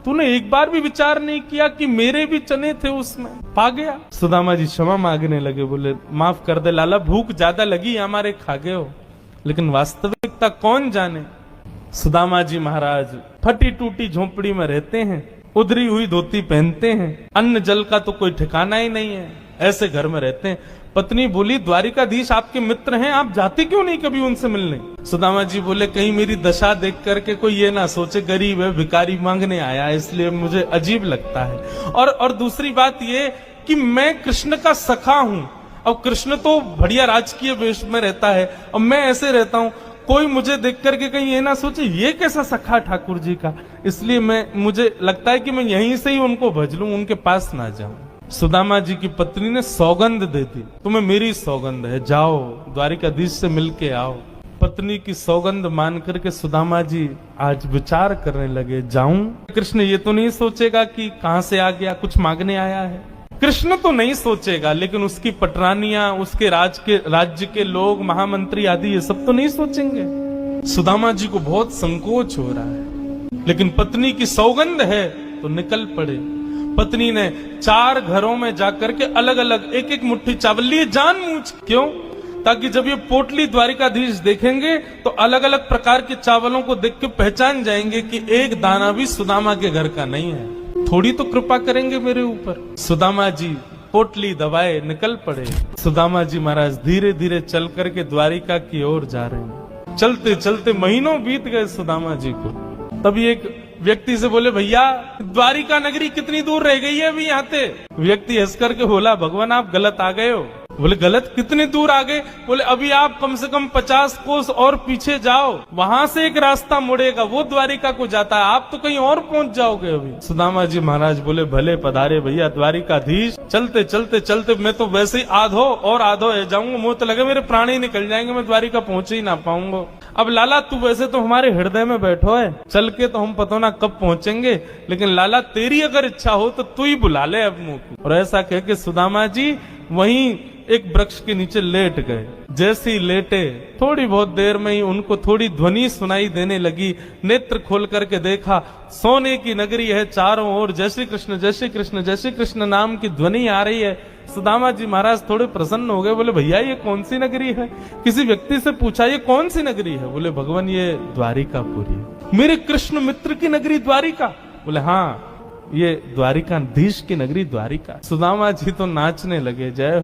तूने एक बार भी विचार नहीं किया कि मेरे भी चने थे उसमें, पा गया। सुदामा जी क्षमा मांगने लगे, बोले माफ कर दे लाला, भूख ज्यादा लगी हमारे, खा गए हो, लेकिन वास्तविकता कौन जाने। सुदामा जी महाराज फटी टूटी झोंपड़ी में रहते हैं, उधरी हुई धोती पहनते हैं, अन्न जल का तो कोई ठिकाना ही नहीं है, ऐसे घर में रहते हैं। पत्नी बोली द्वारिकाधीश आपके मित्र हैं, आप जाते क्यों नहीं कभी उनसे मिलने। सुदामा जी बोले कहीं मेरी दशा देख करके कोई ये ना सोचे गरीब है, भिखारी मांगने आया, इसलिए मुझे अजीब लगता है। और दूसरी बात ये कि मैं कृष्ण का सखा हूं, अब कृष्ण तो बढ़िया राजकीय वेश में रहता है और मैं ऐसे रहता हूं, कोई मुझे देख करके कहीं ये ना सोचे ये कैसा सखा ठाकुर जी का, इसलिए मुझे लगता है कि मैं यहीं से ही उनको भज लूं, उनके पास ना जाऊं। सुदामा जी की पत्नी ने सौगंध दे दी, तुम्हें मेरी सौगंध है, जाओ द्वारिकाधीश से मिलके आओ। पत्नी की सौगंध मान करके सुदामा जी आज विचार करने लगे, जाऊं? कृष्ण ये तो नहीं सोचेगा कि कहां से आ गया, कुछ मांगने आया है। कृष्ण तो नहीं सोचेगा, लेकिन उसकी पटरानियां, उसके राज्य के लोग, महामंत्री आदि ये सब तो नहीं सोचेंगे। सुदामा जी को बहुत संकोच हो रहा है, लेकिन पत्नी की सौगंध है तो निकल पड़े। पत्नी ने 4 घरों में जाकर के अलग अलग एक एक मुट्ठी चावल लिए, जानबूझ क्यों, ताकि जब ये पोटली द्वारिकाधीश देखेंगे तो अलग अलग प्रकार के चावलों को देख के पहचान जाएंगे कि एक दाना भी सुदामा के घर का नहीं है, थोड़ी तो कृपा करेंगे मेरे ऊपर। सुदामा जी पोटली दबाए निकल पड़े। सुदामा जी महाराज धीरे धीरे चल करके द्वारिका की ओर जा रहे हैं। चलते चलते महीनों बीत गए सुदामा जी को। तभी एक व्यक्ति से बोले भैया द्वारिका नगरी कितनी दूर रह गई है अभी यहाँ से। व्यक्ति हंस करके बोला भगवान आप गलत आ गए हो। बोले गलत, कितनी दूर आ गए? बोले अभी आप कम से कम 50 कोस और पीछे जाओ, वहां से एक रास्ता मुड़ेगा, वो द्वारिका को जाता है, आप तो कहीं और पहुंच जाओगे अभी। सुदामा जी महाराज बोले भले पधारे भैया द्वारिकाधीश। चलते चलते चलते मैं तो वैसे ही आधो जाऊंगा, मुंह तो लगे मेरे प्राण ही निकल जाएंगे, मैं द्वारिका पहुंच ही ना पाऊंगा। अब लाला तू वैसे तो हमारे हृदय में बैठो है, चल के तो हम पता ना कब पहुंचेंगे, लेकिन लाला तेरी अगर इच्छा हो तो तू ही बुला ले अब मुंह को। और ऐसा कह के सुदामा जी वहीं एक वृक्ष के नीचे लेट गए। जैसे ही लेटे थोड़ी बहुत देर में ही उनको थोड़ी ध्वनि सुनाई देने लगी। नेत्र खोल करके देखा, सोने की नगरी है, चारों ओर जय श्री कृष्ण जय श्री कृष्ण जय श्री कृष्ण नाम की ध्वनि आ रही है। सुदामा जी महाराज थोड़े प्रसन्न हो गए, बोले भैया ये कौन सी नगरी है? किसी व्यक्ति से पूछा ये कौन सी नगरी है? बोले भगवान ये द्वारिकापुरी। मेरे कृष्ण मित्र की नगरी द्वारिका? बोले हाँ ये द्वारिकाधीश की नगरी द्वारिका। सुदामा जी तो नाचने लगे, जय